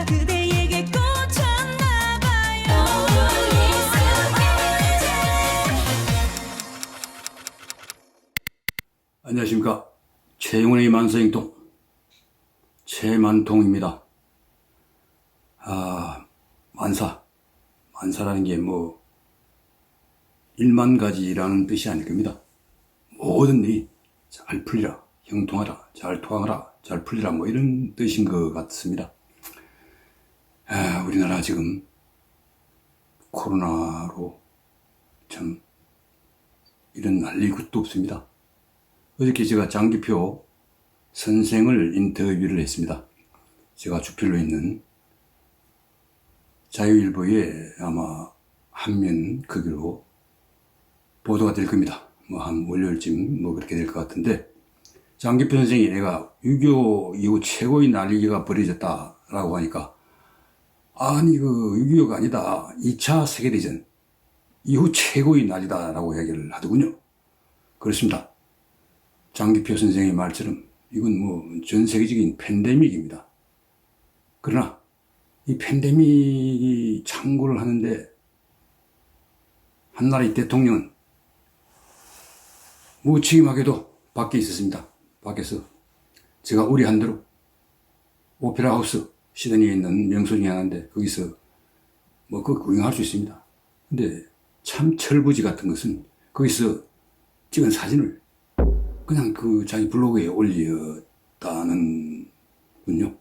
그대에게 꽂혔나봐요. 안녕하십니까. 최영훈의 만서행동 최만통입니다. 만사라는 게 뭐 1만 가지라는 뜻이 아닐 겁니다. 모든 일이 잘 풀리라, 형통하라, 잘 통하라, 잘 풀리라, 뭐 이런 뜻인 것 같습니다. 우리나라 지금 코로나로 참 이런 난리 굿도 없습니다. 어저께 제가 장기표 선생을 인터뷰를 했습니다. 제가 주필로 있는 자유일보에 아마 한면 크기로 보도가 될 겁니다. 뭐 한 월요일쯤 뭐 그렇게 될 것 같은데, 장기표 선생이 내가 6.25 이후 최고의 난리가 벌어졌다라고 하니까, 아니 6.25가 아니다, 2차 세계대전 이후 최고의 난리다라고 이야기를 하더군요. 그렇습니다. 장기표 선생의 말처럼 이건 뭐 전 세계적인 팬데믹입니다. 그러나 이 팬데믹이 창궐을 하는데 한 나라의 대통령은 무책임하게도 밖에 있었습니다. 밖에서 제가 의뢰한 대로 오페라 하우스 시드니에 있는 명소 중에 하나인데 거기서 뭐 그거 구경할 수 있습니다. 근데 참 철부지 같은 것은 거기서 찍은 사진을 그냥 자기 블로그에 올렸다는 군요.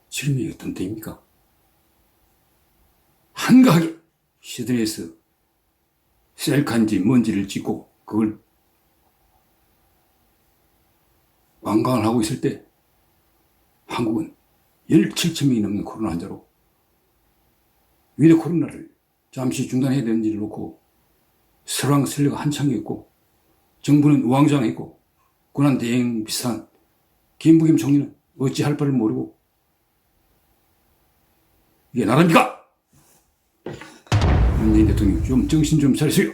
지금 이게 어떤 때입니까? 한가하게 시드니에서 셀카인지 뭔지를 찍고 그걸 관광을 하고 있을 때 한국은 17,000명이 넘는 코로나 환자로 위드 코로나를 잠시 중단해야 되는지를 놓고 설왕설래가 한창이었고, 정부는 우왕좌왕했고, 고난대행 비슷한 김부겸 총리는 어찌할 바를 모르고, 이게 나라입니까? 문재인 대통령 좀 정신 좀 차리세요.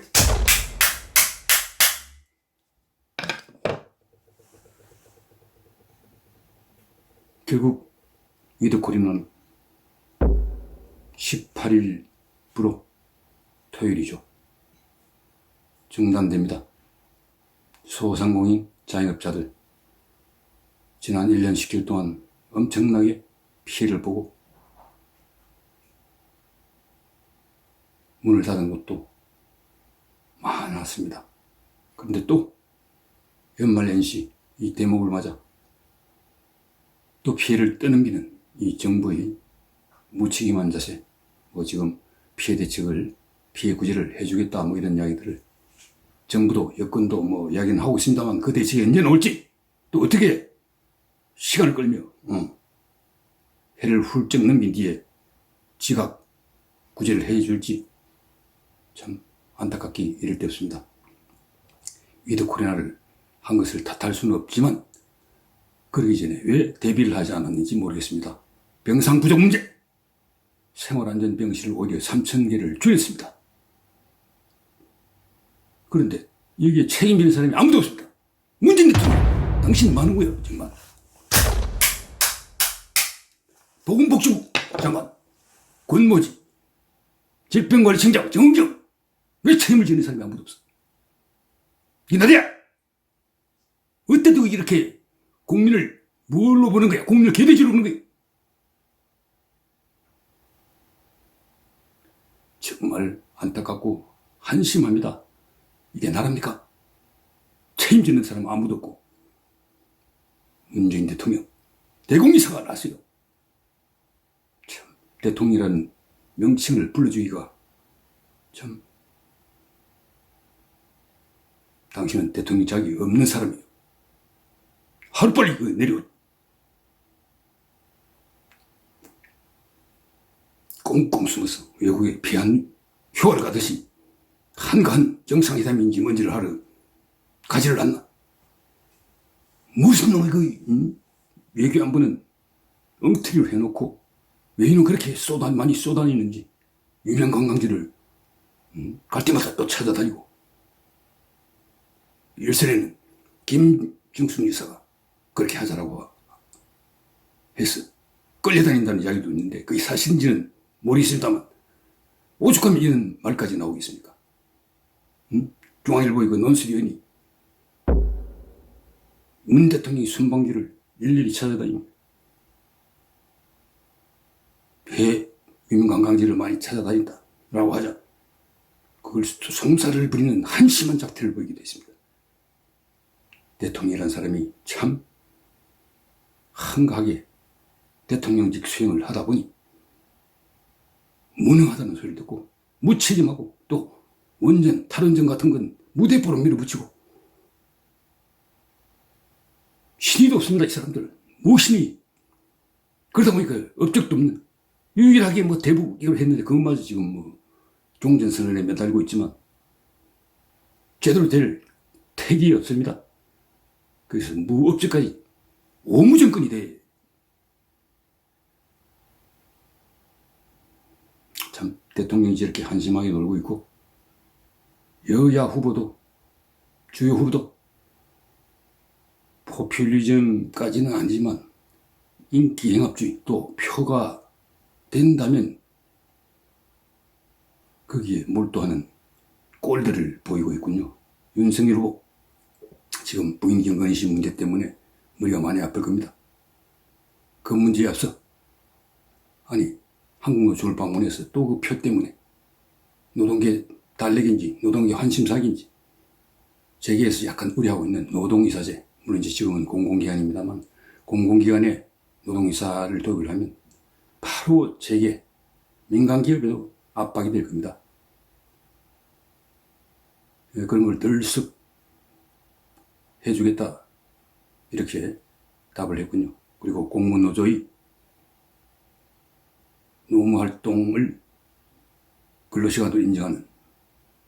결국 위드 코리나는 18일부로 토요일이죠. 중단됩니다. 소상공인 자영업자들 지난 1년 10개월 동안 엄청나게 피해를 보고 문을 닫은 곳도 많았습니다. 그런데 또 연말 연시 이 대목을 맞아 또 피해를 떠넘기는 이 정부의 무책임한 자세, 뭐 지금 피해 대책을, 피해 구제를 해주겠다, 뭐 이런 이야기들을 정부도 여권도 뭐 이야기는 하고 있습니다만 그 대책이 언제 나올지, 또 어떻게 시간을 끌며 해를 훌쩍 넘긴 뒤에 지각 구제를 해줄지 참 안타깝기 이를 데 없습니다. 위드 코로나를 한 것을 탓할 수는 없지만 그러기 전에 왜 대비를 하지 않았는지 모르겠습니다. 병상 부족 문제, 생활안전병실을 오히려 3,000개를 줄였습니다. 그런데 여기에 책임지는 사람이 아무도 없습니다. 문재인 대통령, 당신 많은고요, 정말. 보건복지부 장관, 권모지, 질병관리청장 정은경, 왜 책임을 지는 사람이 아무도 없어? 이 나라야! 어때도 이렇게 국민을 뭘로 보는 거야? 국민을 개돼지로 보는 거야? 정말 안타깝고 한심합니다. 이게 나라입니까? 책임지는 사람 아무도 없고, 문재인 대통령 대국민 사과를 하세요. 참, 대통령이라는 명칭을 불러주기가 참, 당신은 대통령 자격이 없는 사람이에요. 하루빨리 내려 꽁꽁 숨어서 외국에 피한 휴가를 가듯이 한가한 정상회담인지 뭔지를 하러 가지를 않나? 무슨 놈의 외교안보는 엉터리로 해놓고 왜 이놈 그렇게 많이 쏘다니는지, 유명 관광지를 갈 때마다 또 찾아다니고. 일설에는 김중숙 여사가 그렇게 하자라고 했어. 끌려다닌다는 이야기도 있는데 그게 사실인지는 모르겠습니다만 오죽하면 이런 말까지 나오겠습니까? 중앙일보 이거 논술위원이 문 대통령이 순방지를 일일이 찾아다니고 왜 유명관광지를 많이 찾아다닌다라고 하자 그걸 송사를 부리는 한심한 작태를 보이기도 했습니다. 대통령이라는 사람이 참 한가하게 대통령직 수행을 하다 보니 무능하다는 소리를 듣고 무책임하고 또 원전, 탈원전 같은 건 무대포로 밀어붙이고 신의도 없습니다. 이 사람들 무신이 그러다 보니까 업적도 없는 유일하게 뭐 대북 이걸 했는데 그것마저 지금 뭐 종전선언에 매달리고 있지만 제대로 될 택이 없습니다. 그래서 무업적까지 오무정권이 돼. 참 대통령이 저렇게 한심하게 놀고 있고 여야 후보도 주요 후보도 포퓰리즘까지는 아니지만 인기행합주의 또 표가 된다면 거기에 몰두하는 꼴들을 보이고 있군요. 윤석열 후보 지금 부인 김건희 씨 문제 때문에 머리가 많이 아플 겁니다. 그 문제에 앞서 아니 한국노총을 방문해서 또 그 표 때문에 노동계 달래기인지 노동계 환심사기인지 재계에서 약간 우려하고 있는 노동이사제 물론 이제 지금은 공공기관입니다만 공공기관에 노동이사를 도입을 하면 바로 재계 민간기업에도 압박이 될 겁니다. 그런 걸 들썩 해주겠다 이렇게 답을 했군요. 그리고 공무노조의 노무활동을 근로시간도 인정하는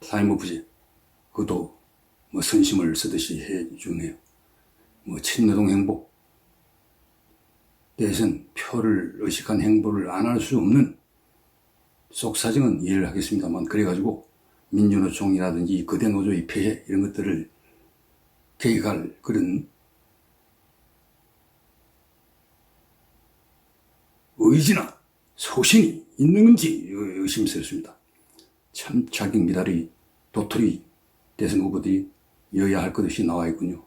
사회무부제 그것도 뭐 선심을 쓰듯이 해주네요. 뭐 친노동 행보 대선 표를 의식한 행보를 안 할 수 없는 속사정은 이해를 하겠습니다만 그래가지고 민주노총이라든지 거대 노조의 폐해 이런 것들을 개혁할 그런 의지나 소신이 있는 건지 의심스럽습니다. 참 자격미달의 도토리 대선 후보들이 여야 할 것 없이 나와 있군요.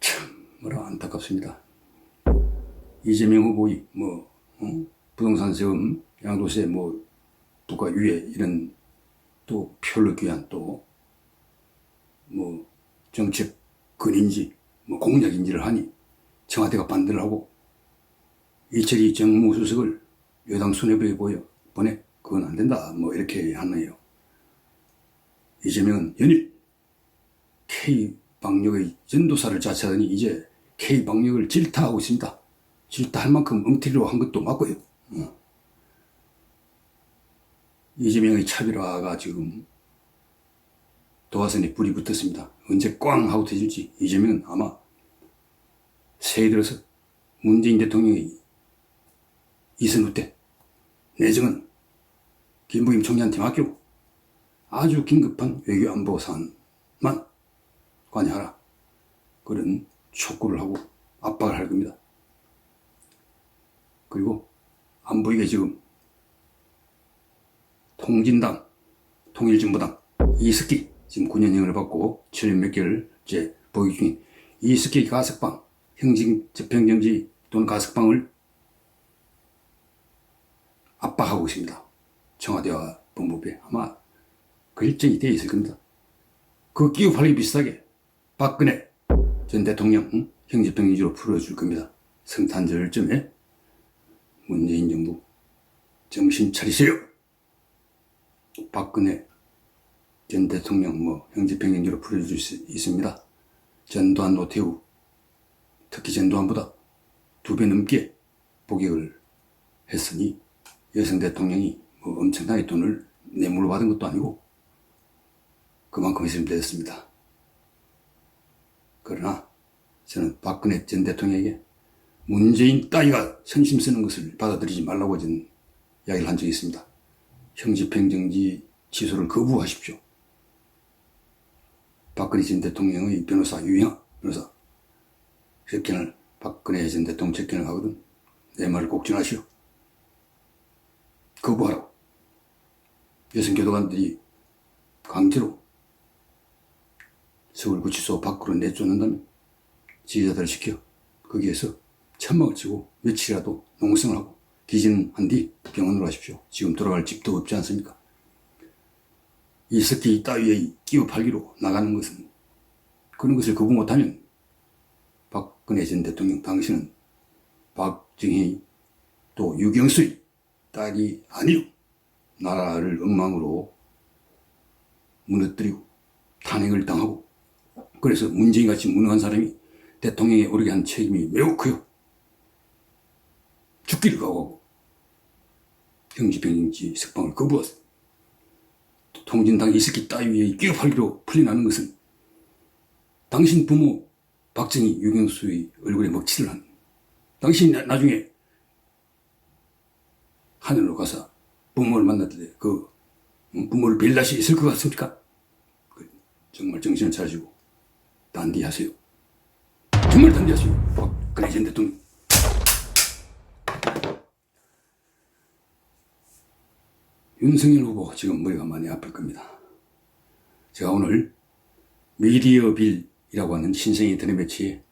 참 뭐라 안타깝습니다. 이재명 후보의 부동산 세금, 양도세, 부가 유예 이런 또 표를 귀한 또 정책 근인지 공약인지를 하니 청와대가 반대를 하고 이철이 정무수석을 여당 수뇌부에 보내 그건 안 된다 이렇게 하네요. 이재명은 연일 K방역의 전도사를 자처하더니 이제 K방역을 질타하고 있습니다. 질타할 만큼 엉터리로 한 것도 맞고요. 이재명의 차별화가 지금 도화선에 불이 붙었습니다. 언제 꽝 하고 터질지 이재명은 아마 새해 들어서 문재인 대통령의 이선후 때 내정은 김부임 총리한테 맡기고 아주 긴급한 외교안보 사안만 관여하라 그런 촉구를 하고 압박을 할 겁니다. 그리고 안보이게 지금 통진당, 통일진보당 이석기 지금 9년형을 받고 7년 몇 개월 이제 보유 중인 이석기 가석방, 형징 집행정지 또는 가석방을 압박하고 있습니다. 청와대와 법무부에 아마 그 일정이 되어 있을 겁니다. 그 끼우팔기 비슷하게 박근혜 전 대통령 형집행정지로 풀어줄 겁니다. 성탄절쯤에 문재인 정부 정신 차리세요. 박근혜 전 대통령 형집행정지로 풀어줄 수 있습니다. 전두환, 노태우 특히 전두환보다 2배 넘게 복역을 했으니 여성 대통령이 엄청나게 돈을 뇌물로 받은 것도 아니고 그만큼 있으면 되었습니다. 그러나 저는 박근혜 전 대통령에게 문재인 따위가 선심 쓰는 것을 받아들이지 말라고 저는 이야기를 한 적이 있습니다. 형집행정지 취소를 거부하십시오. 박근혜 전 대통령의 변호사 유영하 변호사 접견을 박근혜 전 대통령 접견을 하거든 내 말을 꼭 전하시오. 거부하라고. 여성교도관들이 강제로 서울구치소 밖으로 내쫓는다면 지휘자들을 시켜 거기에서 천막을 치고 며칠이라도 농성을 하고 기진한 뒤 병원으로 가십시오. 지금 돌아갈 집도 없지 않습니까? 이 새끼 따위에 끼워 팔기로 나가는 것은 그런 것을 거부 못하면 박근혜 전 대통령 당신은 박정희 또 유경수의 딸이 아니오. 나라를 엉망으로 무너뜨리고 탄핵을 당하고 그래서 문재인같이 무능한 사람이 대통령에 오르게 한 책임이 매우 커요. 죽기를 각오하고 형집행정지 석방을 거부하고 통진당 이 새끼 따위에 끼어팔기로 풀려나는 것은 당신 부모 박정희 유경수의 얼굴에 먹칠을 한 당신이 나중에 하늘로 가서 부모를 만났을 때 그 부모를 뵐 날이 있을 것 같습니까? 정말 정신을 차리시고 단디하세요. 정말 단디하세요. 박근혜 전 대통령. 윤석열 후보 지금 머리가 많이 아플 겁니다. 제가 오늘 미디어 빌이라고 하는 신생 인터넷 매체의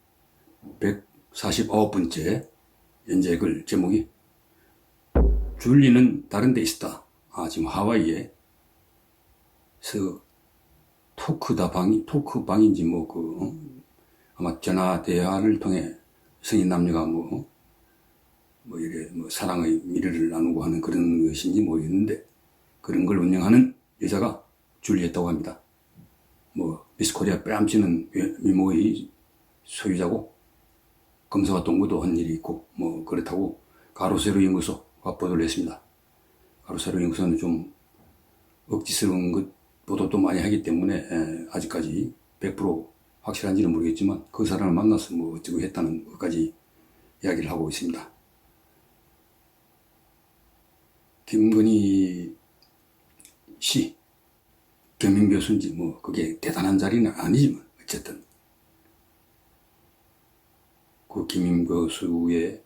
149번째 연재 글 제목이 줄리는 다른 데 있었다. 지금 하와이에 토크방인지 아마 전화 대화를 통해 성인 남녀가 이래 사랑의 미래를 나누고 하는 그런 것인지 모르겠는데 그런 걸 운영하는 여자가 줄리였다고 합니다. 미스코리아 빼앗지는 미모의 소유자고 검사와 동거도 한 일이 있고 그렇다고 가로세로 연구소가 보도를 했습니다. 가로세로 연구소는 좀 억지스러운 것 보도도 많이 하기 때문에 아직까지 100% 확실한지는 모르겠지만 그 사람을 만나서 어쩌고 했다는 것까지 이야기를 하고 있습니다. 김건희 씨, 겸임교수인지 그게 대단한 자리는 아니지만 어쨌든 그 겸임교수에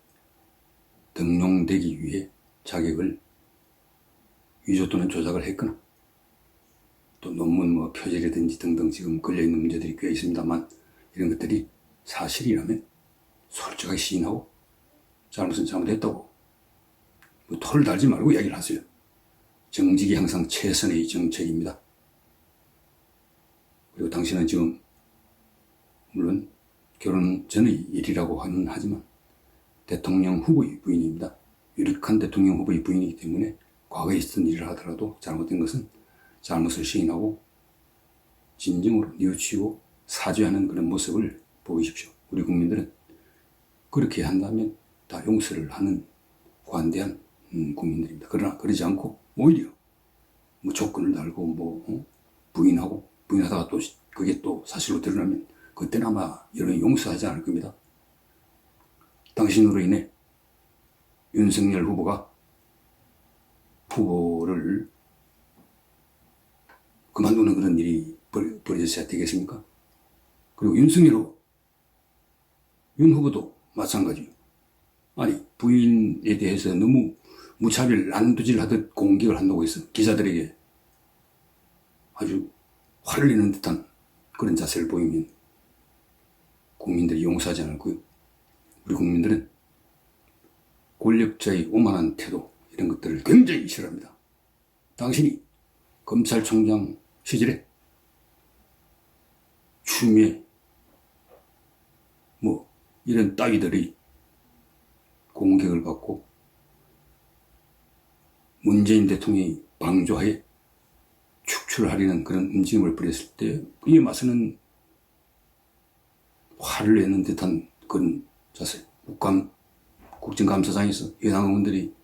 등용되기 위해 자격을 위조 또는 조작을 했거나 또 논문 표절이라든지 등등 지금 걸려있는 문제들이 꽤 있습니다만 이런 것들이 사실이라면 솔직하게 시인하고 잘못은 잘못했다고 토를 달지 말고 이야기를 하세요. 정직이 항상 최선의 정책입니다. 그리고 당신은 지금 물론 결혼 전의 일이라고 하지만 대통령 후보의 부인입니다. 유력한 대통령 후보의 부인이기 때문에 과거에 있었던 일을 하더라도 잘못된 것은 잘못을 시인하고 진정으로 뉘우치고 사죄하는 그런 모습을 보이십시오. 우리 국민들은 그렇게 한다면 다 용서를 하는 관대한 국민들입니다. 그러나 그러지 않고 오히려 조건을 달고 부인하다가 또 그게 또 사실로 드러나면 그때는 아마 여론이 용서하지 않을 겁니다. 당신으로 인해 윤석열 후보를 그만두는 그런 일이 벌어졌어야 되겠습니까? 그리고 윤 후보도 마찬가지예요. 아니 부인에 대해서 너무 무차별 난두질하듯 공격을 한다고 해서 기자들에게 아주 화를 내는 듯한 그런 자세를 보이면 국민들이 용서하지 않을 거예요. 우리 국민들은 권력자의 오만한 태도 이런 것들을 굉장히 싫어합니다. 당신이 검찰총장 시절에 추미애 이런 따위들의 공격을 받고 문재인 대통령이 방조하에 축출하려는 그런 움직임을 벌였을 때 이에 맞서는 화를 내는 듯한 그런 자세. 국정감사장에서 여당 의원들이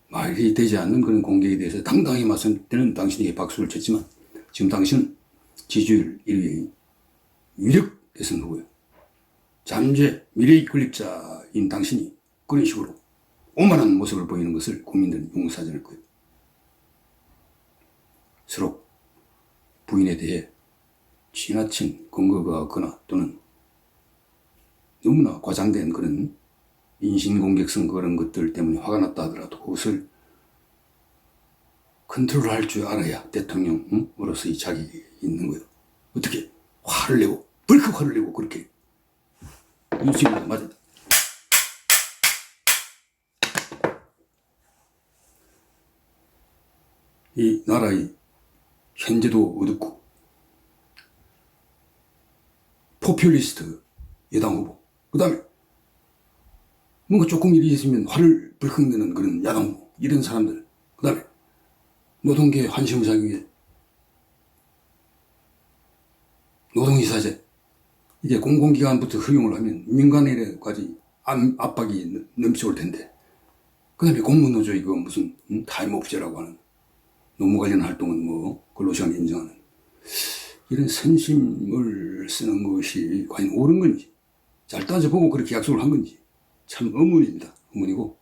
말이 되지 않는 그런 공격에 대해서 당당히 맞설 때는 당신에게 박수를 쳤지만 지금 당신은 지지율 1위의 유력 대선 후보예요. 잠재 미래의 권력자인 당신이 그런 식으로 오만한 모습을 보이는 것을 국민들은 용서하지 않을 거예요. 서로 부인에 대해 지나친 근거가 없거나 또는 너무나 과장된 그런 인신공격성 그런 것들 때문에 화가 났다 하더라도 그것을 컨트롤할 줄 알아야 대통령으로서의 자격이 있는 거예요. 어떻게 화를 내고 벌컥 화를 내고 그렇게 윤석열 맞아. 이 나라의 현재도 어둡고 포퓰리스트 여당 후보, 그 다음에 뭔가 조금 일이 있으면 화를 벌컥 내는 그런 야당 후보, 이런 사람들, 그 다음에 노동계 환심을 사기 위해 노동이사제, 이게 공공기관부터 허용을 하면 민간에까지 압박이 넘쳐올 텐데, 그 다음에 공무노조 이거 무슨 타임오프제라고 하는 노무 관련 활동은 뭐 근로시간 인정하는 이런 선심을 쓰는 것이 과연 옳은 건지, 잘 따져보고 그렇게 약속을 한 건지 참 의문입니다. 의문이고,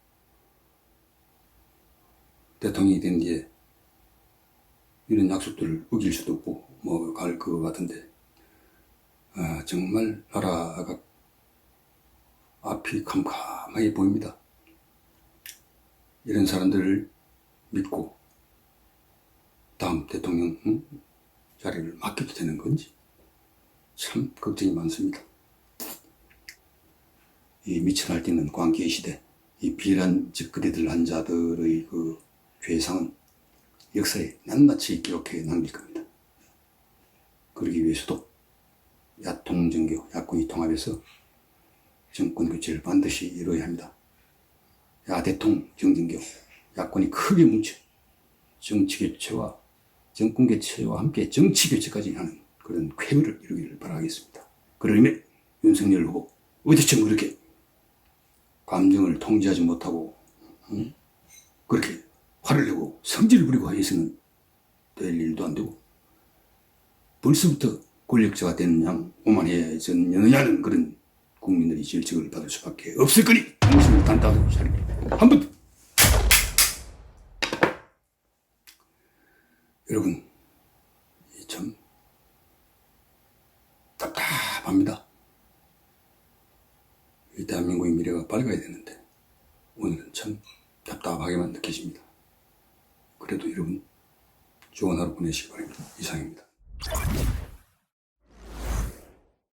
대통령이 된 뒤에 이런 약속들을 어길 수도 없고 뭐 갈 것 같은데, 정말 나라가 앞이 캄캄하게 보입니다. 이런 사람들을 믿고 다음 대통령 자리를 맡겨도 되는 건지 참 걱정이 많습니다. 이 미쳐 날뛰는 광기의 시대, 이 비란 짓거리들 한 자들의 그 죄상은 역사에 낱낱이 기록해 남길 겁니다. 그러기 위해서도 야통정교, 야권이 통합해서 정권 교체를 반드시 이루어야 합니다. 야대통 정정교, 야권이 크게 뭉쳐 정치 교체와 정권 교체와 함께 정치 교체까지 하는 그런 쾌거를 이루기를 바라겠습니다. 그러면 윤석열 후보 어디쯤 그렇게 감정을 통제하지 못하고 그렇게 화를 내고 성질을 부리고 해서는 될 일도 안 되고, 벌써부터 권력자가 되는 양 오만해졌느냐는 그런 국민들이 질책을 받을 수밖에 없을 거니 정신을 단단하게 차리고 한 번 더. 여러분, 참 답답합니다. 이 대한민국의 미래가 밝아야 되는데 오늘은 참 답답하게만 느껴집니다. 그래도 여러분 좋은 하루 보내시기 바랍니다. 이상입니다.